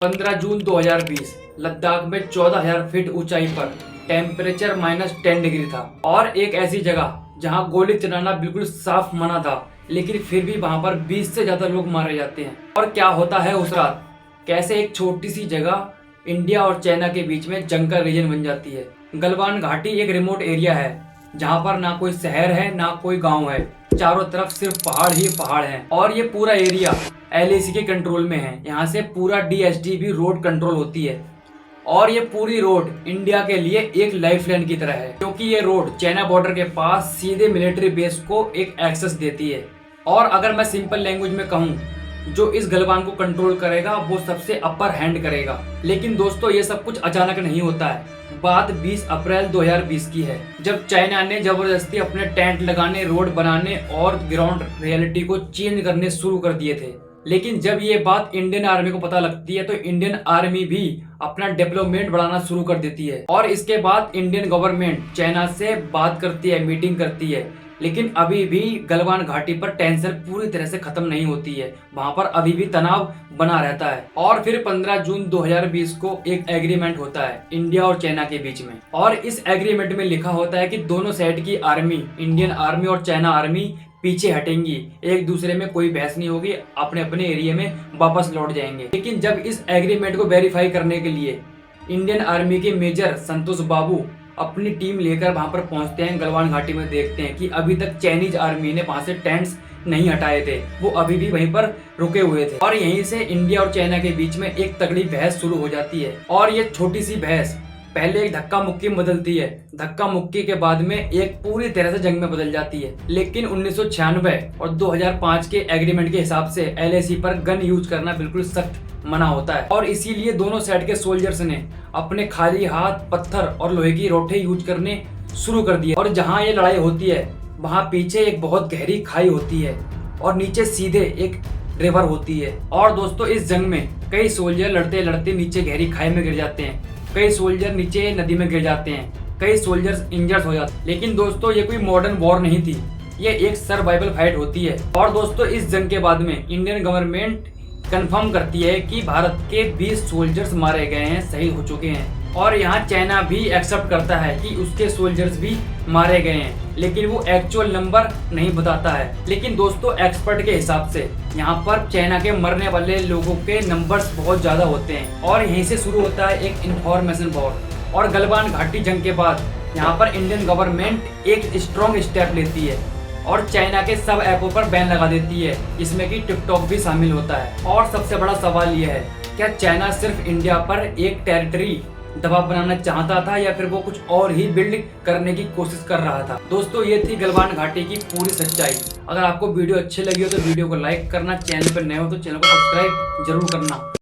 15 जून 2020 लद्दाख में 14,000 फीट ऊंचाई पर टेम्परेचर -10 डिग्री था और एक ऐसी जगह जहां गोली चलाना बिल्कुल साफ मना था, लेकिन फिर भी वहां पर 20 से ज्यादा लोग मारे जाते हैं। और क्या होता है उस रात, कैसे एक छोटी सी जगह इंडिया और चाइना के बीच में जंग का रीजन बन जाती है। गलवान घाटी एक रिमोट एरिया है जहां पर ना कोई शहर है ना कोई गांव है, चारों तरफ सिर्फ पहाड़ ही पहाड़ हैं। और ये पूरा एरिया LAC के कंट्रोल में है। यहाँ से पूरा DSD भी रोड कंट्रोल होती है और ये पूरी रोड इंडिया के लिए एक लाइफलाइन की तरह है, क्योंकि ये रोड चाइना बॉर्डर के पास सीधे मिलिट्री बेस को एक एक्सेस देती है। और अगर मैं सिंपल लैंग्वेज में कहूँ, जो इस गलवान को कंट्रोल करेगा वो सबसे अपर हैंड करेगा। लेकिन दोस्तों, ये सब कुछ अचानक नहीं होता है। बात 20 अप्रैल 2020 की है, जब चाइना ने जबरदस्ती अपने टेंट लगाने, रोड बनाने और ग्राउंड रियलिटी को चेंज करने शुरू कर दिए थे। लेकिन जब ये बात इंडियन आर्मी को पता लगती है तो इंडियन आर्मी भी अपना डेवलपमेंट बढ़ाना शुरू कर देती है और इसके बाद इंडियन गवर्नमेंट चाइना से बात करती है, मीटिंग करती है। लेकिन अभी भी गलवान घाटी पर टेंशन पूरी तरह से खत्म नहीं होती है, वहां पर अभी भी तनाव बना रहता है। और फिर 15 जून 2020 को एक एग्रीमेंट होता है इंडिया और चाइना के बीच में, और इस एग्रीमेंट में लिखा होता है कि दोनों साइड की आर्मी, इंडियन आर्मी और चाइना आर्मी पीछे हटेंगी, एक दूसरे में कोई बहस नहीं होगी, अपने अपने एरिया में वापस लौट जाएंगे। लेकिन जब इस एग्रीमेंट को वेरीफाई करने के लिए इंडियन आर्मी के मेजर संतोष बाबू अपनी टीम लेकर वहां पर पहुंचते हैं, गलवान घाटी में देखते हैं कि अभी तक चाइनीज आर्मी ने वहां से टेंट्स नहीं हटाए थे, वो अभी भी वहीं पर रुके हुए थे। और यहीं से इंडिया और चाइना के बीच में एक तगड़ी बहस शुरू हो जाती है। और ये छोटी सी बहस पहले एक धक्का मुक्की में बदलती है, धक्का मुक्की के बाद में एक पूरी तरह से जंग में बदल जाती है। लेकिन 1996 और 2005 के एग्रीमेंट के हिसाब से LAC पर गन यूज करना बिल्कुल सख्त मना होता है और इसीलिए दोनों साइड के सोल्जर्स ने अपने खाली हाथ, पत्थर और लोहे की रोठे यूज करने शुरू कर दिए। और जहाँ ये लड़ाई होती है वहाँ पीछे एक बहुत गहरी खाई होती है और नीचे सीधे एक रिवर होती है। और दोस्तों, इस जंग में कई सोल्जर लड़ते लड़ते नीचे गहरी खाई में गिर जाते हैं, कई सोल्जर नीचे नदी में गिर जाते हैं, कई सोल्जर्स इंजर्ड हो जाते हैं। लेकिन दोस्तों, ये कोई मॉडर्न वॉर नहीं थी, ये एक सर्वाइवल फाइट होती है। और दोस्तों, इस जंग के बाद में इंडियन गवर्नमेंट कंफर्म करती है कि भारत के 20 सोल्जर्स मारे गए हैं, शहीद हो चुके हैं। और यहाँ चाइना भी एक्सेप्ट करता है कि उसके सोल्जर्स भी मारे गए हैं, लेकिन वो एक्चुअल नंबर नहीं बताता है। लेकिन दोस्तों, एक्सपर्ट के हिसाब से यहाँ पर चाइना के मरने वाले लोगों के नंबर्स बहुत ज्यादा होते हैं। और यहीं से शुरू होता है एक इंफॉर्मेशन वॉर। और गलवान घाटी जंग के बाद यहाँ पर इंडियन गवर्नमेंट एक स्ट्रॉन्ग स्टेप लेती है और चाइना के सब ऐपों पर बैन लगा देती है, इसमें कि टिकटॉक भी शामिल होता है। और सबसे बड़ा सवाल यह है, क्या चाइना सिर्फ इंडिया पर एक टेरिटरी दबाव बनाना चाहता था या फिर वो कुछ और ही बिल्ड करने की कोशिश कर रहा था? दोस्तों, ये थी गलवान घाटी की पूरी सच्चाई। अगर आपको वीडियो अच्छी लगी हो तो वीडियो को लाइक करना, चैनल पर नए हो तो चैनल को सब्सक्राइब जरूर करना।